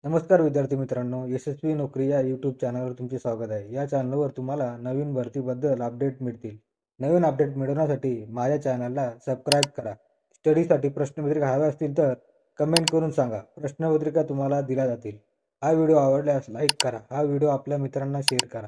नमस्कार विद्यार्थी मित्रांनो, यशस्वी नोकरी या यूट्यूब चॅनलवर तुमचे स्वागत आहे. या चॅनलवर तुम्हाला नवीन भरतीबद्दल अपडेट मिळतील. नवीन अपडेट मिळवण्यासाठी माझ्या चॅनलला सबस्क्राईब करा. स्टडीसाठी प्रश्नपत्रिका हव्या असतील तर कमेंट करून सांगा. प्रश्नपत्रिका तुम्हाला दिल्या जातील. हा व्हिडिओ आवडल्यास लाईक करा. हा व्हिडिओ आपल्या मित्रांना शेअर करा.